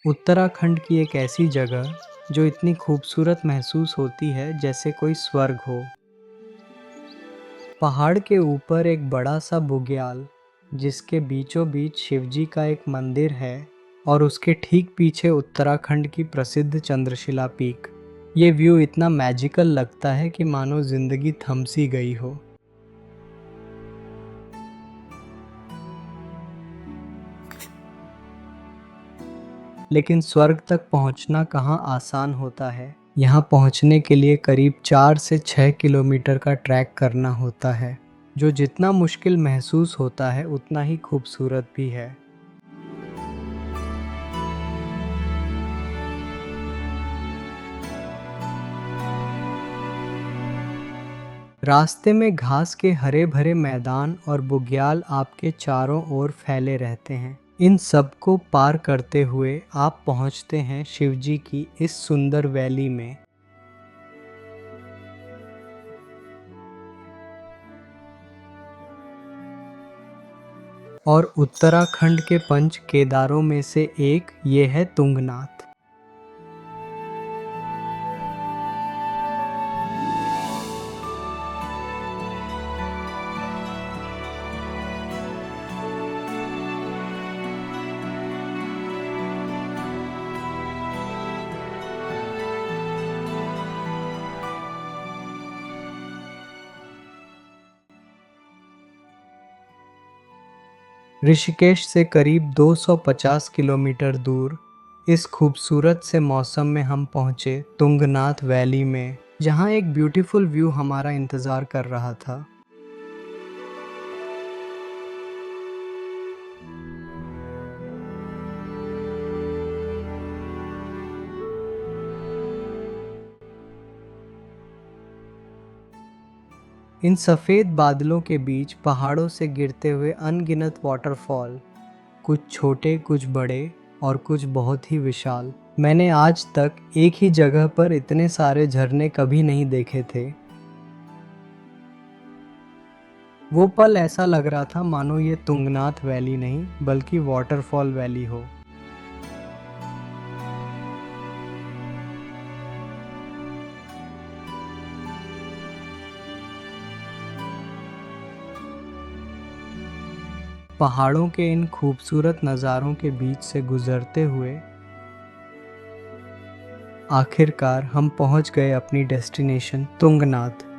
उत्तराखंड की एक ऐसी जगह जो इतनी खूबसूरत महसूस होती है जैसे कोई स्वर्ग हो। पहाड़ के ऊपर एक बड़ा सा बुग्याल जिसके बीचों बीच शिवजी का एक मंदिर है और उसके ठीक पीछे उत्तराखंड की प्रसिद्ध चंद्रशिला पीक। ये व्यू इतना मैजिकल लगता है कि मानो जिंदगी थम सी गई हो। लेकिन स्वर्ग तक पहुंचना कहाँ आसान होता है। यहाँ पहुंचने के लिए करीब 4 से 6 किलोमीटर का ट्रैक करना होता है, जो जितना मुश्किल महसूस होता है उतना ही खूबसूरत भी है। रास्ते में घास के हरे भरे मैदान और बुग्याल आपके चारों ओर फैले रहते हैं। इन सब को पार करते हुए आप पहुंचते हैं शिवजी की इस सुंदर वैली में। और उत्तराखंड के पंच केदारों में से एक ये है तुंगनाथ। ऋषिकेश से करीब 250 किलोमीटर दूर इस खूबसूरत से मौसम में हम पहुंचे तुंगनाथ वैली में, जहां एक ब्यूटीफुल व्यू हमारा इंतजार कर रहा था। इन सफ़ेद बादलों के बीच पहाड़ों से गिरते हुए अनगिनत वाटरफॉल, कुछ छोटे कुछ बड़े और कुछ बहुत ही विशाल। मैंने आज तक एक ही जगह पर इतने सारे झरने कभी नहीं देखे थे। वो पल ऐसा लग रहा था मानो ये तुंगनाथ वैली नहीं बल्कि वाटरफॉल वैली हो। पहाड़ों के इन खूबसूरत नज़ारों के बीच से गुजरते हुए आखिरकार हम पहुंच गए अपनी डेस्टिनेशन तुंगनाथ।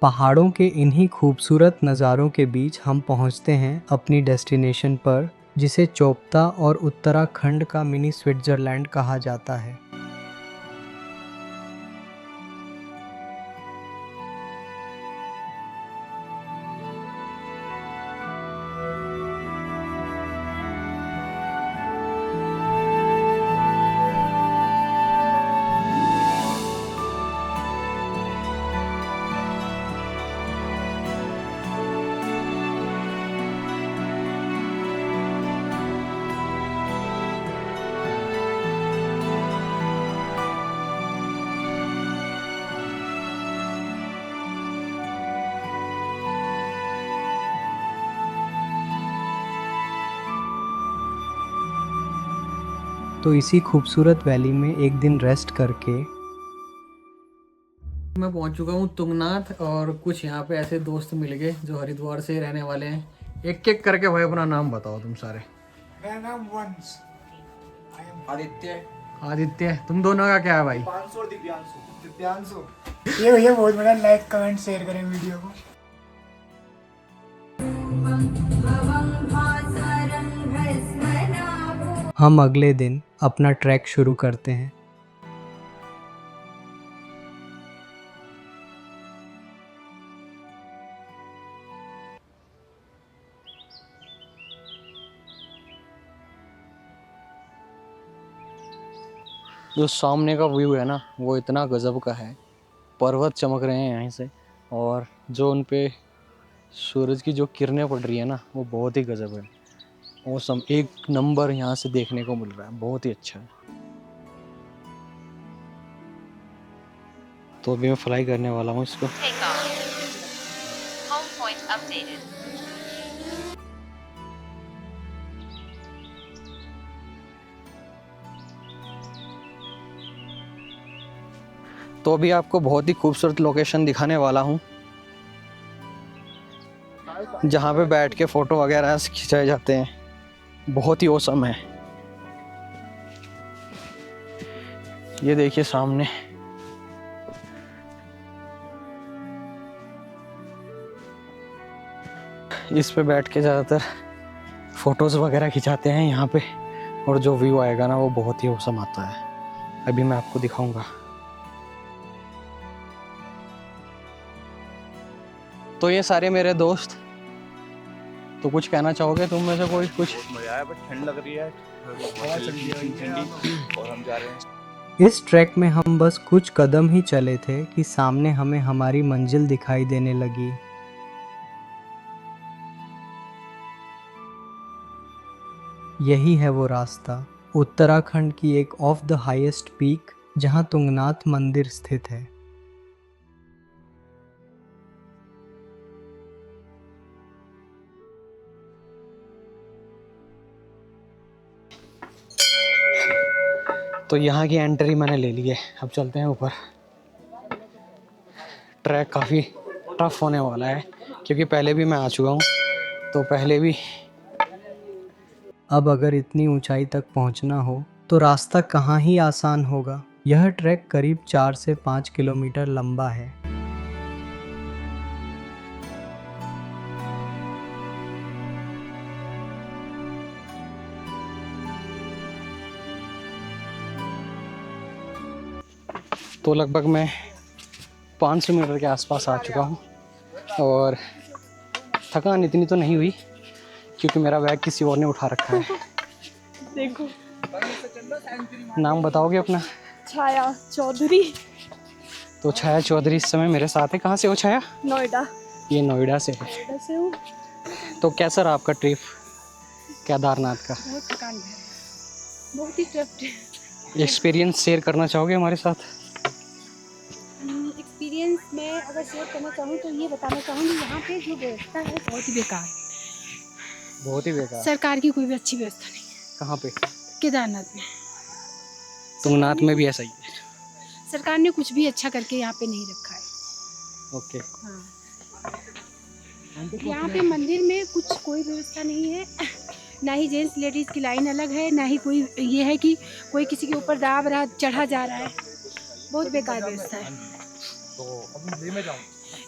पहाड़ों के इन्हीं खूबसूरत नज़ारों के बीच हम पहुंचते हैं अपनी डेस्टिनेशन पर, जिसे चोपता और उत्तराखंड का मिनी स्विट्ज़रलैंड कहा जाता है। तो इसी खूबसूरत वैली में एक दिन रेस्ट करके मैं पहुंच चुका हूँ तुंगनाथ। और कुछ यहाँ पे ऐसे दोस्त मिल गए जो हरिद्वार से रहने वाले हैं। एक एक करके भाई अपना नाम बताओ तुम सारे। मेरा नाम वंश। I am Aditya. आदित्य, तुम दोनों का क्या है भाई? दीपांशु और दिव्यांशु। दिव्यांशु। ये भैया बहुत बड़ा, लाइक कमेंट शेयर करें वीडियो को। हम अगले दिन अपना ट्रैक शुरू करते हैं। जो सामने का व्यू है ना, वो इतना गजब का है। पर्वत चमक रहे हैं यहाँ से, और जो उन पे सूरज की जो किरणें पड़ रही है ना, वो बहुत ही गजब है। मौसम एक नंबर यहाँ से देखने को मिल रहा है, बहुत ही अच्छा है। तो अभी मैं फ्लाई करने वाला हूँ इसको। Home point updated. तो अभी आपको बहुत ही खूबसूरत लोकेशन दिखाने वाला हूँ, जहाँ पे बैठ के फ़ोटो वगैरह खिंचाए जाते हैं। बहुत ही औसम है। ये देखिए सामने इस पे बैठ के ज़्यादातर फ़ोटोज़ वगैरह खिंचाते हैं यहाँ पे, और जो व्यू आएगा ना वो बहुत ही औसम आता है। अभी मैं आपको दिखाऊंगा। तो ये सारे मेरे दोस्त। तो कुछ कहना चाहोगे तुम में से कोई? कुछ मजा आया, बट ठंड लग रही है, हवा चल रही है ठंडी, और हम जा रहे हैं। इस ट्रैक में हम बस कुछ कदम ही चले थे कि सामने हमें हमारी मंजिल दिखाई देने लगी। यही है वो रास्ता, उत्तराखंड की एक ऑफ द हाईएस्ट पीक, जहां तुंगनाथ मंदिर स्थित है। तो यहाँ की एंट्री मैंने ले ली है, अब चलते हैं ऊपर। ट्रैक काफ़ी टफ होने वाला है, क्योंकि पहले भी मैं आ चुका हूँ, तो पहले भी। अब अगर इतनी ऊंचाई तक पहुंचना हो तो रास्ता कहाँ ही आसान होगा। यह ट्रैक करीब 4 से 5 किलोमीटर लंबा है। तो लगभग मैं 500 मीटर के आसपास आ चुका हूँ, और थकान इतनी तो नहीं हुई, क्योंकि मेरा बैग किसी और ने उठा रखा है। देखो, नाम बताओगे अपना? छाया चौधरी, तो छाया चौधरी इस समय मेरे साथ है। कहाँ से हो छाया? नोएडा ये नोएडा से है। से हूँ। तो कैसा रहा आपका ट्रिप केदारनाथ का? बहुत थकान है, बहुत ही टफ है। एक्सपीरियंस शेयर करना चाहोगे हमारे साथ? एक्सपीरियंस मैं अगर शेयर करना चाहूँ तो ये बताना चाहूँगी, यहाँ पे जो व्यवस्था है बहुत ही बेकार है। बहुत ही बेकार। सरकार की कोई भी अच्छी व्यवस्था नहीं। कहाँ पे? केदारनाथ में, तुंगनाथ में भी ऐसा ही है। सरकार ने कुछ भी अच्छा करके यहाँ पे नहीं रखा है। ओके। हाँ, यहाँ पे मंदिर में कुछ कोई व्यवस्था नहीं है। ना ही जेंट्स लेडीज़ की लाइन अलग है, ना ही कोई ये है कि कोई किसी के ऊपर दाब रहा चढ़ा जा रहा है। बहुत बेकार व्यवस्था है। तो अब मैं में जाऊँ।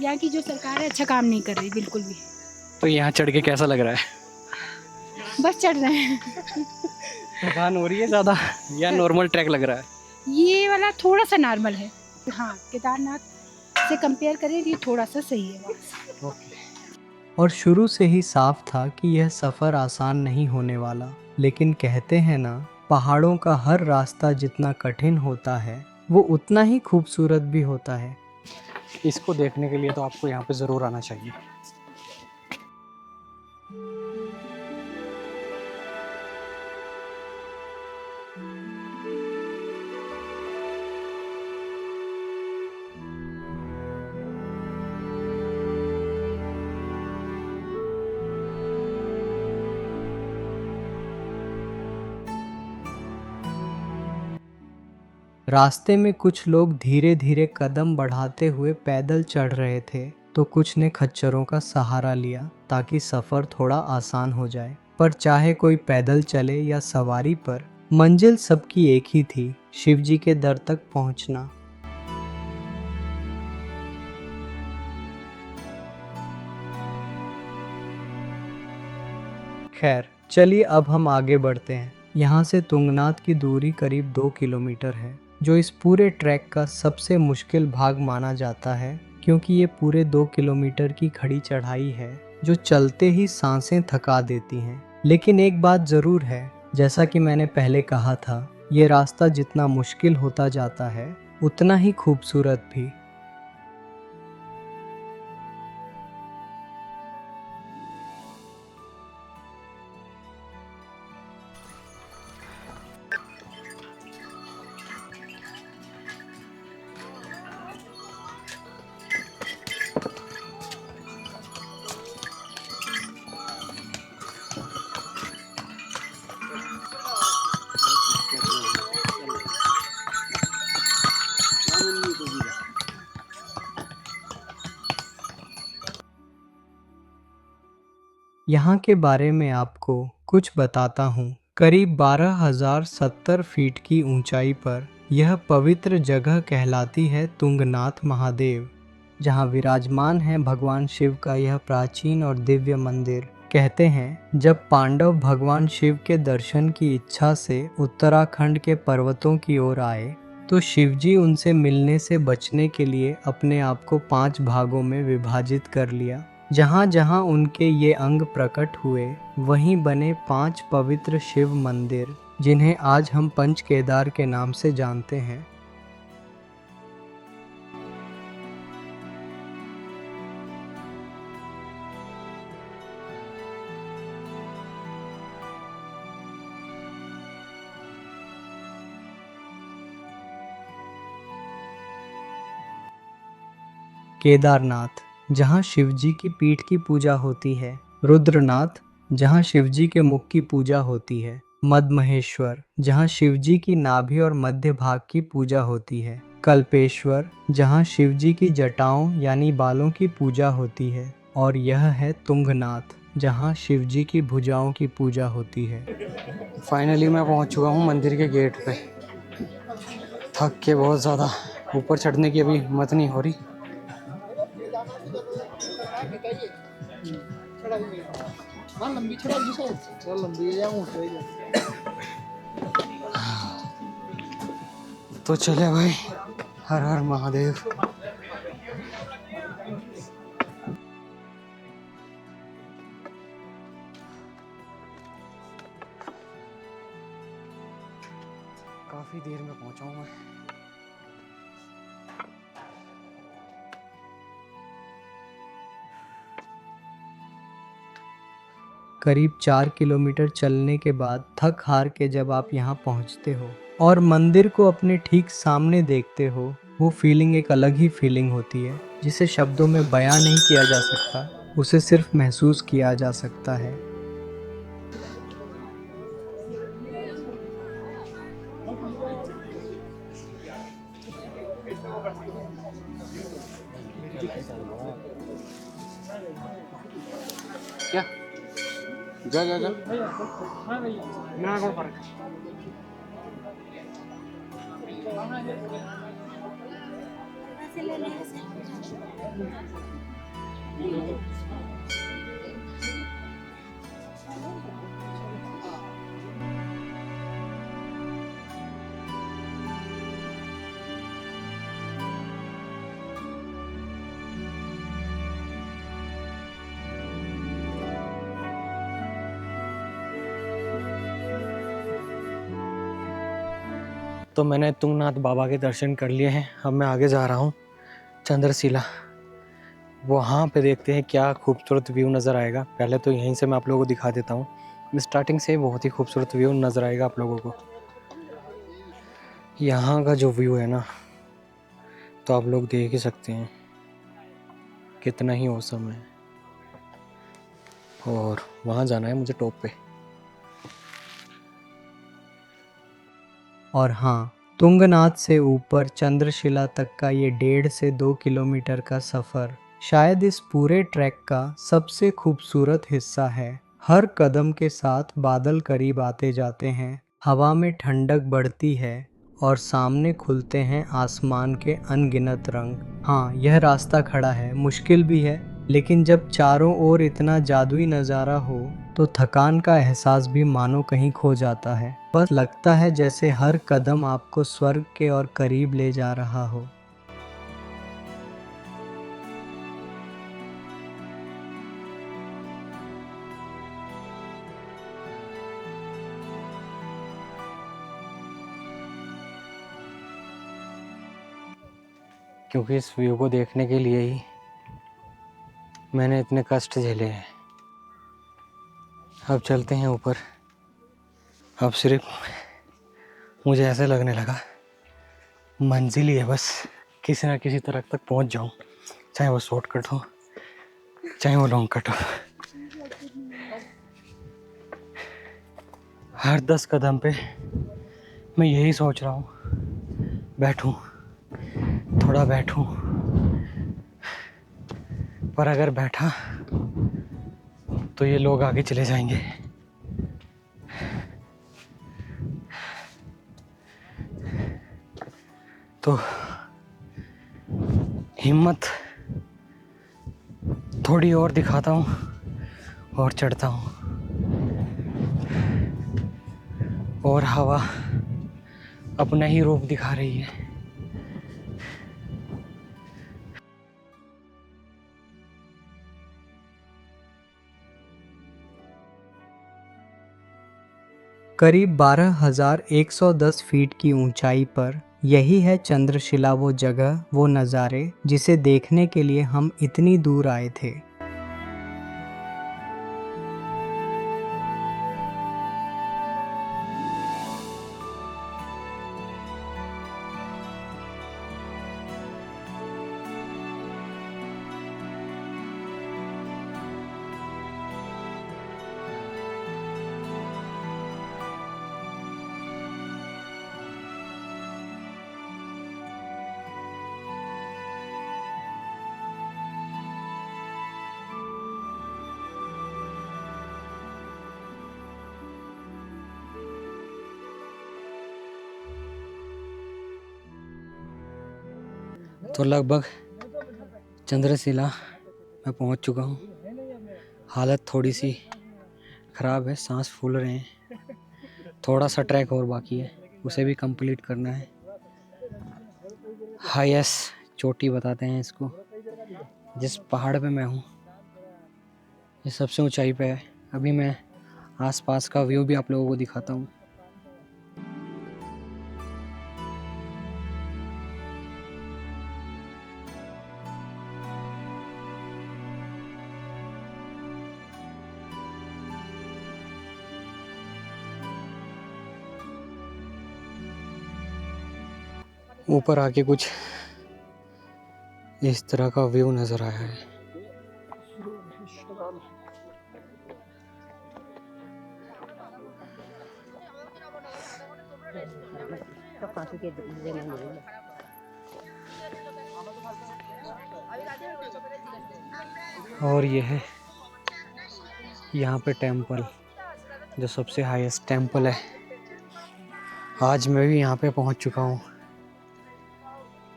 यहाँ की जो सरकार है अच्छा काम नहीं कर रही बिल्कुल भी। तो यहाँ चढ़ के कैसा लग रहा है? बस चढ़ रहे हैं। थकान हो रही है ज़्यादा या नॉर्मल ट्रैक लग रहा है? ये वाला थोड़ा सा नॉर्मल है। हाँ, केदारनाथ से कंपेयर करें ये थोड़ा सा सही है बस। ओके। और शुरू से ही साफ था कि यह सफ़र आसान नहीं होने वाला। लेकिन कहते हैं ना, पहाड़ों का हर रास्ता जितना कठिन होता है वो उतना ही खूबसूरत भी होता है। इसको देखने के लिए तो आपको यहाँ पे ज़रूर आना चाहिए। रास्ते में कुछ लोग धीरे धीरे कदम बढ़ाते हुए पैदल चढ़ रहे थे, तो कुछ ने खच्चरों का सहारा लिया ताकि सफ़र थोड़ा आसान हो जाए। पर चाहे कोई पैदल चले या सवारी पर, मंजिल सबकी एक ही थी, शिवजी के दर तक पहुंचना। खैर, चलिए अब हम आगे बढ़ते हैं। यहाँ से तुंगनाथ की दूरी करीब 2 किलोमीटर है, जो इस पूरे ट्रैक का सबसे मुश्किल भाग माना जाता है, क्योंकि ये पूरे 2 किलोमीटर की खड़ी चढ़ाई है जो चलते ही सांसें थका देती हैं। लेकिन एक बात ज़रूर है, जैसा कि मैंने पहले कहा था, ये रास्ता जितना मुश्किल होता जाता है उतना ही खूबसूरत भी। यहाँ के बारे में आपको कुछ बताता हूँ। करीब 12,070 फीट की ऊंचाई पर यह पवित्र जगह कहलाती है तुंगनाथ महादेव, जहाँ विराजमान है भगवान शिव का यह प्राचीन और दिव्य मंदिर। कहते हैं जब पांडव भगवान शिव के दर्शन की इच्छा से उत्तराखंड के पर्वतों की ओर आए तो शिवजी उनसे मिलने से बचने के लिए अपने आप को 5 भागों में विभाजित कर लिया। जहाँ जहाँ उनके ये अंग प्रकट हुए वहीं बने 5 पवित्र शिव मंदिर, जिन्हें आज हम पंच केदार के नाम से जानते हैं। केदारनाथ, जहाँ शिवजी की पीठ की पूजा होती है। रुद्रनाथ, जहाँ शिवजी के मुख की पूजा होती है। मद्महेश्वर, जहाँ शिवजी की नाभि और मध्य भाग की पूजा होती है। कल्पेश्वर, जहाँ शिवजी की जटाओं यानी बालों की पूजा होती है। और यह है तुंगनाथ, जहाँ शिवजी की भुजाओं की पूजा होती है। फाइनली मैं पहुंच चुका हूं मंदिर के गेट पे। थक के बहुत ज़्यादा, ऊपर चढ़ने की अभी हिम्मत नहीं हो रही। तो चले भाई, हर हर महादेव। काफी देर में पहुंचा हूं मैं। करीब 4 किलोमीटर चलने के बाद थक हार के जब आप यहाँ पहुँचते हो और मंदिर को अपने ठीक सामने देखते हो, वो फीलिंग एक अलग ही फीलिंग होती है, जिसे शब्दों में बयां नहीं किया जा सकता, उसे सिर्फ महसूस किया जा सकता है। क्या जा जा जा तो मैंने तुंगनाथ बाबा के दर्शन कर लिए हैं। अब मैं आगे जा रहा हूँ चंद्रशिला। वहाँ पे देखते हैं क्या खूबसूरत व्यू नज़र आएगा। पहले तो यहीं से मैं आप लोगों को दिखा देता हूँ। स्टार्टिंग से बहुत ही खूबसूरत व्यू नज़र आएगा आप लोगों को। यहाँ का जो व्यू है ना, तो आप लोग देख ही सकते हैं कितना ही औसम है। और वहाँ जाना है मुझे टॉप पे। और हाँ, तुंगनाथ से ऊपर चंद्रशिला तक का ये 1.5 से 2 किलोमीटर का सफ़र शायद इस पूरे ट्रैक का सबसे खूबसूरत हिस्सा है। हर कदम के साथ बादल करीब आते जाते हैं, हवा में ठंडक बढ़ती है और सामने खुलते हैं आसमान के अनगिनत रंग। हाँ, यह रास्ता खड़ा है, मुश्किल भी है, लेकिन जब चारों ओर इतना जादुई नज़ारा हो तो थकान का एहसास भी मानो कहीं खो जाता है। बस लगता है जैसे हर कदम आपको स्वर्ग के और करीब ले जा रहा हो। क्योंकि इस व्यू को देखने के लिए ही मैंने इतने कष्ट झेले हैं। अब चलते हैं ऊपर। अब सिर्फ मुझे ऐसे लगने लगा मंजिल ही है, बस किसी ना किसी तरह तक पहुंच जाऊं, चाहे वो शॉर्टकट हो चाहे वो लॉन्ग कट हो। हर 10 कदम पे मैं यही सोच रहा हूँ, बैठूं, थोड़ा बैठूं। पर अगर बैठा तो ये लोग आगे चले जाएंगे। तो हिम्मत थोड़ी और दिखाता हूँ और चढ़ता हूँ, और हवा अपना ही रूप दिखा रही है। करीब 12,110 फीट की ऊंचाई पर यही है चंद्रशिला, वो जगह, वो नज़ारे जिसे देखने के लिए हम इतनी दूर आए थे। तो लगभग चंद्रशिला मैं पहुंच चुका हूं। हालत थोड़ी सी ख़राब है, सांस फूल रहे हैं। थोड़ा सा ट्रैक और बाकी है, उसे भी कंप्लीट करना है। हाईएस्ट चोटी बताते हैं इसको, जिस पहाड़ पे मैं हूँ ये सबसे ऊंचाई पे है। अभी मैं आसपास का व्यू भी आप लोगों को दिखाता हूँ। ऊपर आके कुछ इस तरह का व्यू नज़र आया है। और ये है यहाँ पे टेम्पल, जो सबसे हाईएस्ट टेम्पल है। आज मैं भी यहाँ पे पहुँच चुका हूँ,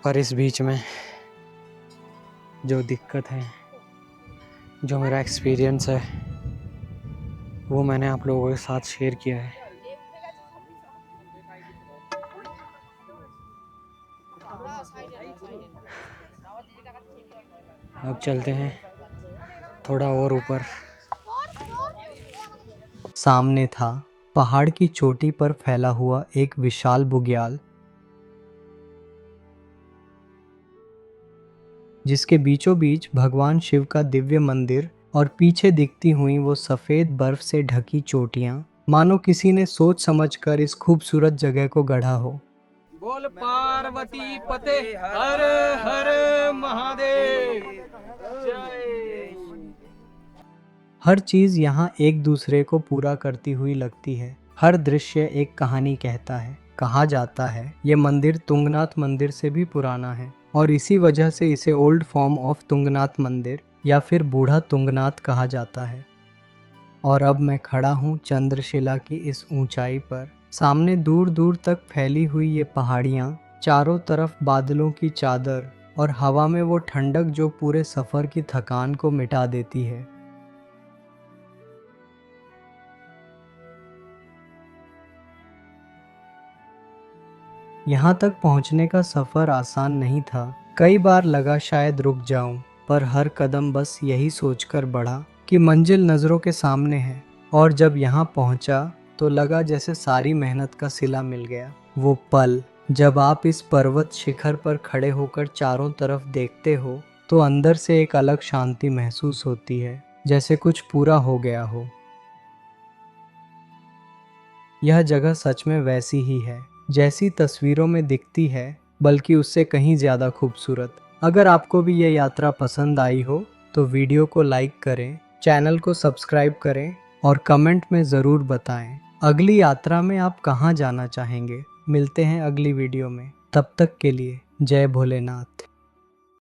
पर इस बीच में जो दिक्कत है, जो मेरा एक्सपीरियंस है, वो मैंने आप लोगों के साथ शेयर किया है। अब चलते हैं थोड़ा और ऊपर। सामने था पहाड़ की चोटी पर फैला हुआ एक विशाल बुग्याल, जिसके बीचों बीच भगवान शिव का दिव्य मंदिर और पीछे दिखती हुई वो सफ़ेद बर्फ से ढकी चोटियां, मानो किसी ने सोच समझकर इस खूबसूरत जगह को गढ़ा हो। बोल पार्वती पते हर हर महादेव जय। हर चीज़ यहाँ एक दूसरे को पूरा करती हुई लगती है। हर दृश्य एक कहानी कहता है। कहा जाता है ये मंदिर तुंगनाथ मंदिर से भी पुराना है और इसी वजह से इसे ओल्ड फॉर्म ऑफ तुंगनाथ मंदिर या फिर बूढ़ा तुंगनाथ कहा जाता है। और अब मैं खड़ा हूँ चंद्रशिला की इस ऊंचाई पर। सामने दूर दूर तक फैली हुई ये पहाड़ियाँ, चारों तरफ बादलों की चादर और हवा में वो ठंडक जो पूरे सफ़र की थकान को मिटा देती है। यहाँ तक पहुँचने का सफ़र आसान नहीं था। कई बार लगा शायद रुक जाऊं, पर हर कदम बस यही सोचकर बढ़ा कि मंजिल नज़रों के सामने है। और जब यहाँ पहुँचा तो लगा जैसे सारी मेहनत का सिला मिल गया। वो पल जब आप इस पर्वत शिखर पर खड़े होकर चारों तरफ देखते हो तो अंदर से एक अलग शांति महसूस होती है, जैसे कुछ पूरा हो गया हो। यह जगह सच में वैसी ही है जैसी तस्वीरों में दिखती है, बल्कि उससे कहीं ज़्यादा खूबसूरत। अगर आपको भी ये यात्रा पसंद आई हो तो वीडियो को लाइक करें, चैनल को सब्सक्राइब करें और कमेंट में ज़रूर बताएं अगली यात्रा में आप कहाँ जाना चाहेंगे। मिलते हैं अगली वीडियो में, तब तक के लिए जय भोलेनाथ।